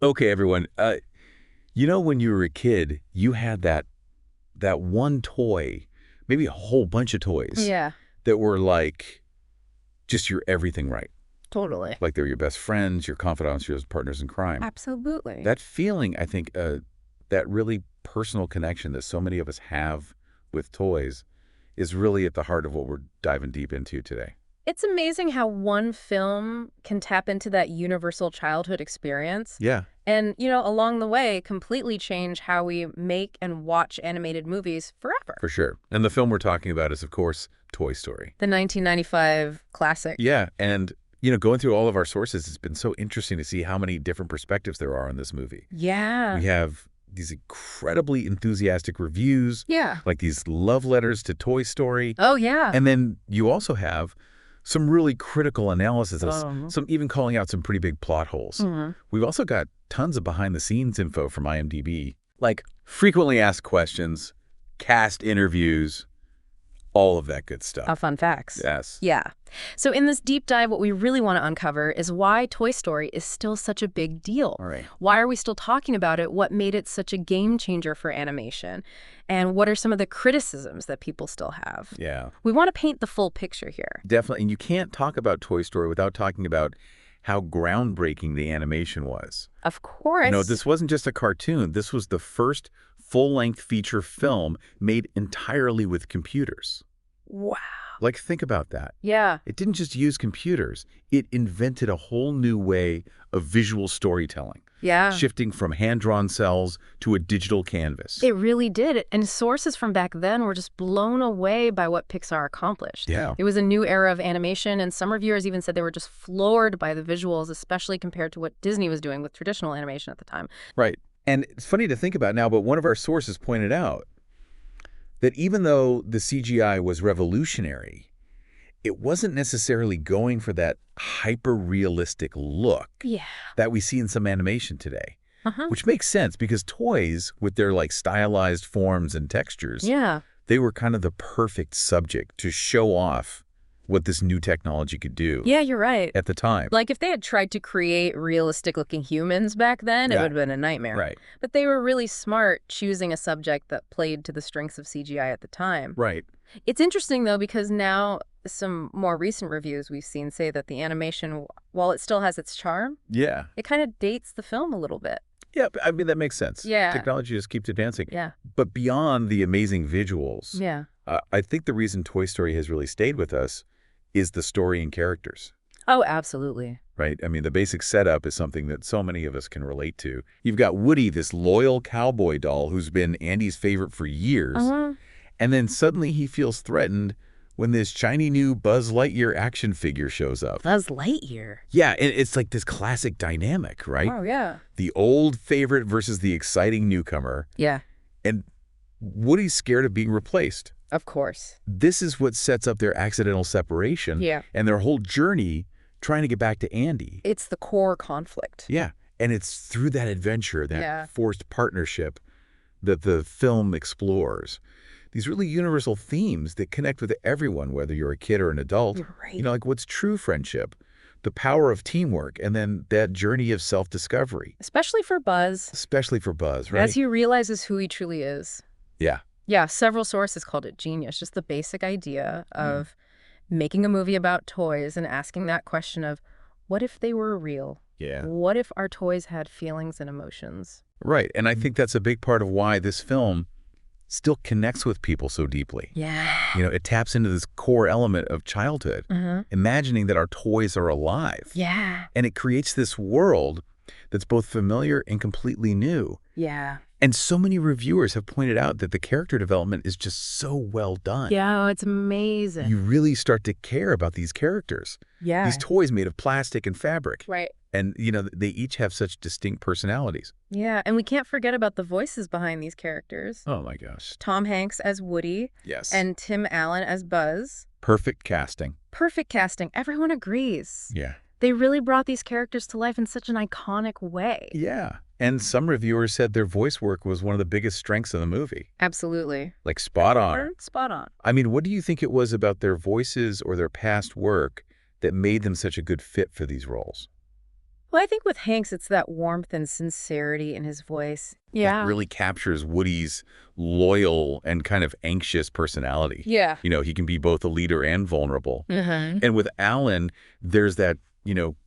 Okay, everyone. When you were a kid, you had that one toy, maybe a whole bunch of toys Yeah, that were like just your everything, right? totally. Like they were your best friends, your confidants, your partners in crime. Absolutely. That feeling, I think, that really personal connection that so many of us have with toys is really at the heart of what we're diving deep into today. It's amazing how one film can tap into that universal childhood experience Yeah, and, along the way, completely change how we make and watch animated movies forever. for sure. And the film we're talking about is, of course, Toy Story. The 1995 classic. Yeah, and going through all of our sources, it's been so interesting to see how many different perspectives there are on this movie. Yeah. We have these incredibly enthusiastic reviews, Yeah. like these love letters to Toy Story. Oh, yeah. And then you also have some really critical analysis, Oh. some even calling out some pretty big plot holes. We've also got tons of behind-the-scenes info from IMDb, like frequently asked questions, cast interviews, all of that good stuff. Fun facts. Yes. Yeah. So in this deep dive, what we really want to uncover is why Toy Story is still such a big deal. All right. Why are we still talking about it? What made it such a game changer for animation? And what are some of the criticisms that people still have? Yeah. We want to paint the full picture here. Definitely. And you can't talk about Toy Story without talking about how groundbreaking the animation was. Of course. This wasn't just a cartoon. This was the first full-length feature film made entirely with computers. Wow. Like, think about that. Yeah. It didn't just use computers. It invented a whole new way of visual storytelling, Yeah. shifting from hand-drawn cells to a digital canvas. It really did. And sources from back then were just blown away by what Pixar accomplished. Yeah. It was a new era of animation, and some reviewers even said they were just floored by the visuals, especially compared to what Disney was doing with traditional animation at the time. Right. And it's funny to think about now, but one of our sources pointed out that even though the CGI was revolutionary, it wasn't necessarily going for that hyper-realistic look Yeah. that we see in some animation today. Uh-huh. Which makes sense because toys, with their stylized forms and textures, Yeah. they were kind of the perfect subject to show off what this new technology could do Yeah, you're right. at the time. Like, if they had tried to create realistic-looking humans back then, it Yeah. would have been a nightmare. Right. But they were really smart choosing a subject that played to the strengths of CGI at the time. Right. It's interesting, though, because now some more recent reviews we've seen say that the animation, while it still has its charm, Yeah. it kind of dates the film a little bit. Yeah, I mean, that makes sense. Yeah. Technology just keeps advancing. Yeah. But beyond the amazing visuals, Yeah. I think the reason Toy Story has really stayed with us is the story and characters. Oh, absolutely. Right? I mean, the basic setup is something that so many of us can relate to. You've got Woody, this loyal cowboy doll who's been Andy's favorite for years, and then suddenly he feels threatened when this shiny new Buzz Lightyear action figure shows up. Buzz Lightyear. Yeah, and it's like this classic dynamic, right? Oh, yeah. The old favorite versus the exciting newcomer, Yeah, and Woody's scared of being replaced. of course. This is what sets up their accidental separation Yeah. and their whole journey trying to get back to Andy. It's the core conflict. Yeah, and it's through that adventure, that Yeah. forced partnership that the film explores. These really universal themes that connect with everyone, whether you're a kid or an adult. You're right. Like what's true friendship, the power of teamwork, and then that journey of self-discovery, Especially for Buzz, especially for Buzz, right? as he realizes who he truly is. Yeah. Yeah, several sources called it genius. Just the basic idea of making a movie about toys and asking that question of, what if they were real? Yeah. What if our toys had feelings and emotions? Right, and I think that's a big part of why this film still connects with people so deeply. Yeah. It taps into this core element of childhood, imagining that our toys are alive. Yeah. And it creates this world that's both familiar and completely new. Yeah. And so many reviewers have pointed out that the character development is just so well done. Yeah, oh, it's amazing. You really start to care about these characters. Yeah. These toys made of plastic and fabric. Right. And, they each have such distinct personalities. Yeah, and we can't forget about the voices behind these characters. Oh, my gosh. Tom Hanks as Woody. Yes. And Tim Allen as Buzz. Perfect casting. Perfect casting. Everyone agrees. Yeah. They really brought these characters to life in such an iconic way. Yeah. And some reviewers said their voice work was one of the biggest strengths of the movie. Absolutely. Like spot on. Spot on. I mean, what do you think it was about their voices or their past work that made them such a good fit for these roles? Well, I think with Hanks, it's that warmth and sincerity in his voice. That Yeah. really captures Woody's loyal and kind of anxious personality. Yeah. He can be both a leader and vulnerable. Mm-hmm. And with Alan, there's that,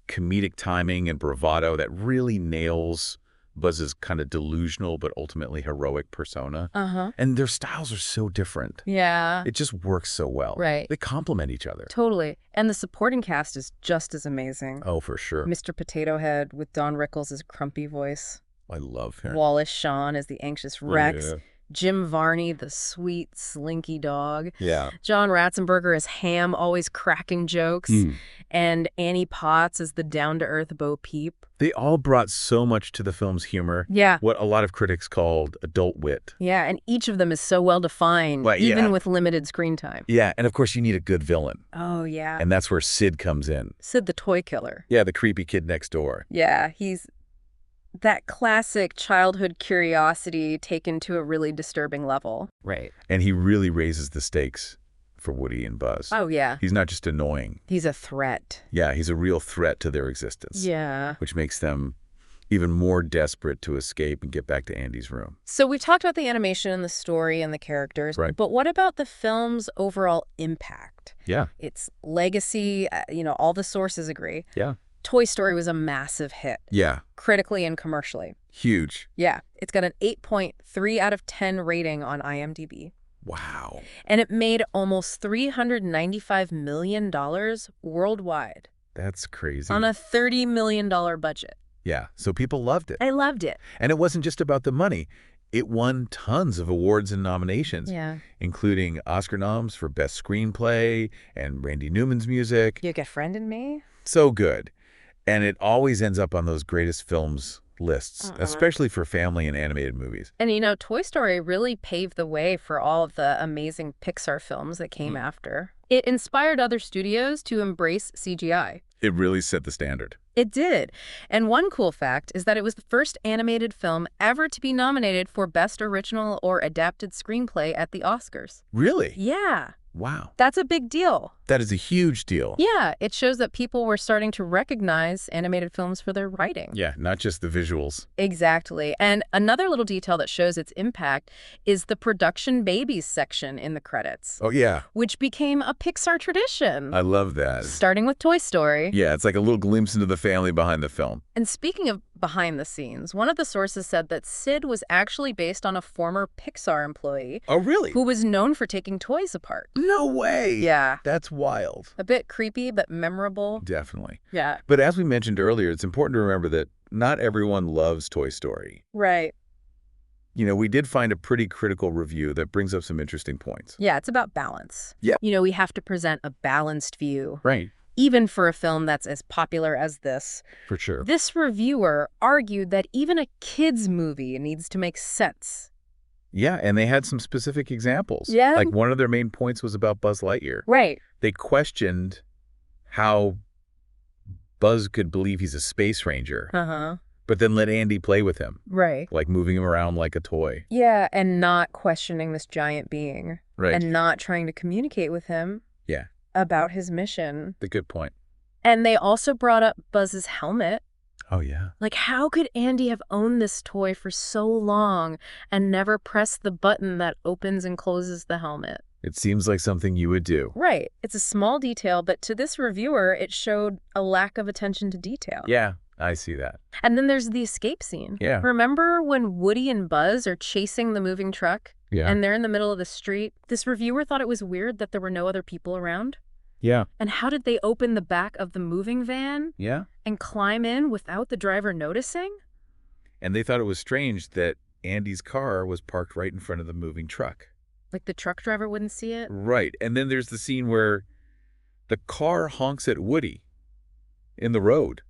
comedic timing and bravado that really nails Buzz's kind of delusional but ultimately heroic persona. Uh-huh. And their styles are so different. Yeah. It just works so well. Right. They complement each other. Totally. And the supporting cast is just as amazing. Oh, for sure. Mr. Potato Head with Don Rickles' grumpy voice. I love him. Wallace Shawn as the anxious Rex. Yeah. Jim Varney, the sweet, slinky dog. Yeah. John Ratzenberger as Ham, always cracking jokes. And Annie Potts as the down-to-earth Bo Peep. They all brought so much to the film's humor. Yeah. What a lot of critics called adult wit. Yeah, and each of them is so well-defined, Well, yeah. even with limited screen time. Yeah, and of course you need a good villain. Oh, yeah. And that's where Sid comes in. Sid the toy killer. Yeah, the creepy kid next door. Yeah, he's that classic childhood curiosity taken to a really disturbing level. Right. And he really raises the stakes for Woody and Buzz. Oh, yeah. He's not just annoying. He's a threat. Yeah, he's a real threat to their existence. Yeah. Which makes them even more desperate to escape and get back to Andy's room. So we've talked about the animation and the story and the characters. Right. But what about the film's overall impact? Yeah. Its legacy, all the sources agree. Yeah. Toy Story was a massive hit. Yeah. Critically and commercially. Huge. Yeah. It's got an 8.3 out of 10 rating on IMDb. Wow. And it made almost $395 million worldwide. That's crazy. On a $30 million budget. Yeah. So people loved it. I loved it. And it wasn't just about the money. It won tons of awards and nominations, Yeah. including Oscar noms for Best Screenplay and Randy Newman's music. You Get Friend in Me? So good. And it always ends up on those greatest films lists, especially for family and animated movies. And Toy Story really paved the way for all of the amazing Pixar films that came after. It inspired other studios to embrace CGI. It really set the standard. It did. And one cool fact is that it was the first animated film ever to be nominated for Best Original or Adapted Screenplay at the Oscars. Really? Yeah. Wow. That's a big deal. That is a huge deal. Yeah, it shows that people were starting to recognize animated films for their writing. Yeah, not just the visuals. Exactly. And another little detail that shows its impact is the production babies section in the credits. Oh, yeah. Which became a Pixar tradition. I love that. Starting with Toy Story. Yeah, it's like a little glimpse into the family behind the film. And speaking of behind the scenes, one of the sources said that Sid was actually based on a former Pixar employee. Oh, really? Who was known for taking toys apart. No way. Yeah. That's wild. A bit creepy, but memorable. Definitely. Yeah. But as we mentioned earlier, it's important to remember that not everyone loves Toy Story. Right. We did find a pretty critical review that brings up some interesting points. Yeah, it's about balance. Yeah. We have to present a balanced view. Right. Even for a film that's as popular as this. For sure. This reviewer argued that even a kid's movie needs to make sense. Yeah, and they had some specific examples. Yeah. Like one of their main points was about Buzz Lightyear. Right. They questioned how Buzz could believe he's a space ranger, Uh-huh. but then let Andy play with him, Right. like moving him around like a toy. Yeah, and not questioning this giant being. Right. And not trying to communicate with him. Yeah. About his mission. The good point. And they also brought up Buzz's helmet. Oh, yeah. Like, how could Andy have owned this toy for so long and never pressed the button that opens and closes the helmet? It seems like something you would do. Right. It's a small detail, but to this reviewer, it showed a lack of attention to detail. Yeah, I see that. And then there's the escape scene. Yeah. Remember when Woody and Buzz are chasing the moving truck? Yeah. And they're in the middle of the street? This reviewer thought it was weird that there were no other people around. Yeah. And how did they open the back of the moving van Yeah. and climb in without the driver noticing? And they thought it was strange that Andy's car was parked right in front of the moving truck. Like the truck driver wouldn't see it? Right. And then there's the scene where the car honks at Woody in the road.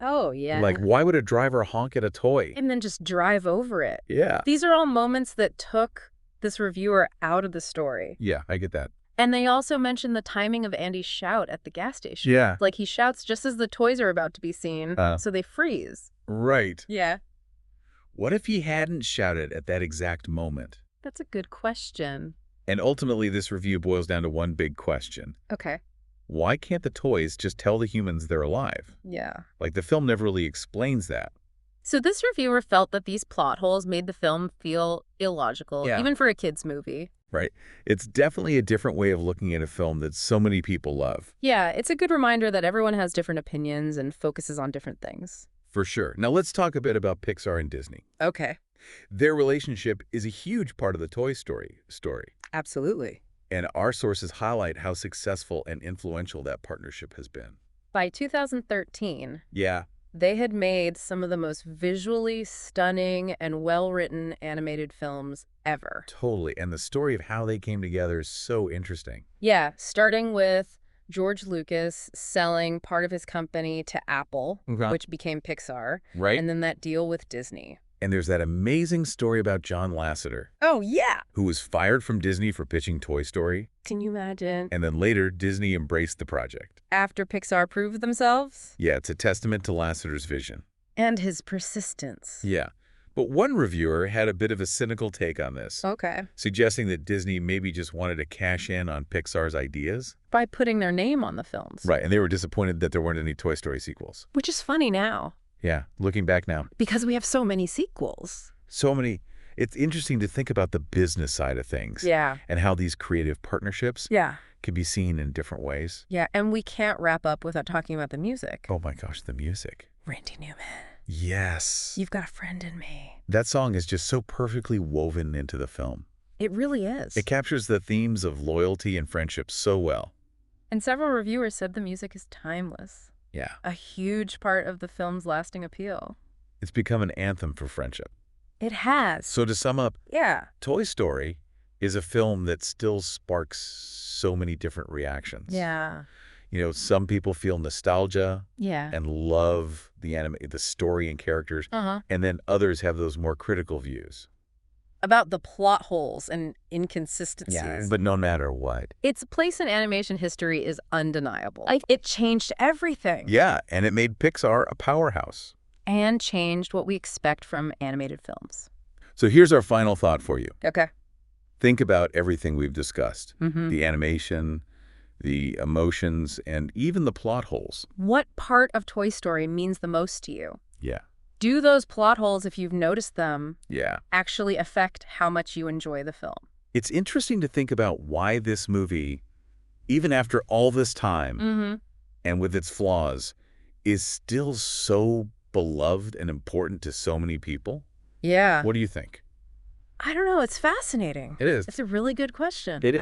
Oh, yeah. Like, why would a driver honk at a toy? And then just drive over it. Yeah. These are all moments that took this reviewer out of the story. Yeah, I get that. And they also mentioned the timing of Andy's shout at the gas station. Yeah. Like he shouts just as the toys are about to be seen, so they freeze. Right. Yeah. What if he hadn't shouted at that exact moment? That's a good question. And ultimately, this review boils down to one big question. Okay. Why can't the toys just tell the humans they're alive? Yeah. Like, the film never really explains that. So this reviewer felt that these plot holes made the film feel illogical, Yeah. even for a kid's movie. Right. It's definitely a different way of looking at a film that so many people love. Yeah, it's a good reminder that everyone has different opinions and focuses on different things. For sure. Now let's talk a bit about Pixar and Disney. Okay. Their relationship is a huge part of the Toy Story story. Absolutely. And our sources highlight how successful and influential that partnership has been. By 2013, Yeah. they had made some of the most visually stunning and well-written animated films ever. Totally. And the story of how they came together is so interesting. Yeah, starting with George Lucas selling part of his company to Apple, Okay. which became Pixar, Right? and then that deal with Disney. And there's that amazing story about John Lasseter, Oh, yeah! who was fired from Disney for pitching Toy Story. Can you imagine? And then later, Disney embraced the project. After Pixar proved themselves? Yeah, it's a testament to Lasseter's vision. And his persistence. Yeah. But one reviewer had a bit of a cynical take on this, Okay. suggesting that Disney maybe just wanted to cash in on Pixar's ideas. By putting their name on the films. Right, and they were disappointed that there weren't any Toy Story sequels. Which is funny now. Yeah, looking back now. Because we have so many sequels. So many. It's interesting to think about the business side of things. Yeah. And how these creative partnerships Yeah. can be seen in different ways. Yeah, and we can't wrap up without talking about the music. Oh my gosh, the music. Randy Newman. Yes. You've got a friend in me. That song is just so perfectly woven into the film. It really is. It captures the themes of loyalty and friendship so well. And several reviewers said the music is timeless. Yeah. A huge part of the film's lasting appeal. It's become an anthem for friendship. It has. So to sum up, Yeah. Toy Story is a film that still sparks so many different reactions. Yeah. You know, some people feel nostalgia Yeah. and love the story and characters, and then others have those more critical views. About the plot holes and inconsistencies. But no matter what. Its place in animation history is undeniable. It changed everything. Yeah, and it made Pixar a powerhouse. And changed what we expect from animated films. So here's our final thought for you. Okay. Think about everything we've discussed. Mm-hmm. The animation, the emotions, and even the plot holes. What part of Toy Story means the most to you? Yeah. Do those plot holes, if you've noticed them, Yeah. actually affect how much you enjoy the film? It's interesting to think about why this movie, even after all this time, and with its flaws, is still so beloved and important to so many people. Yeah. What do you think? I don't know. It's fascinating. It is. It's a really good question. It is.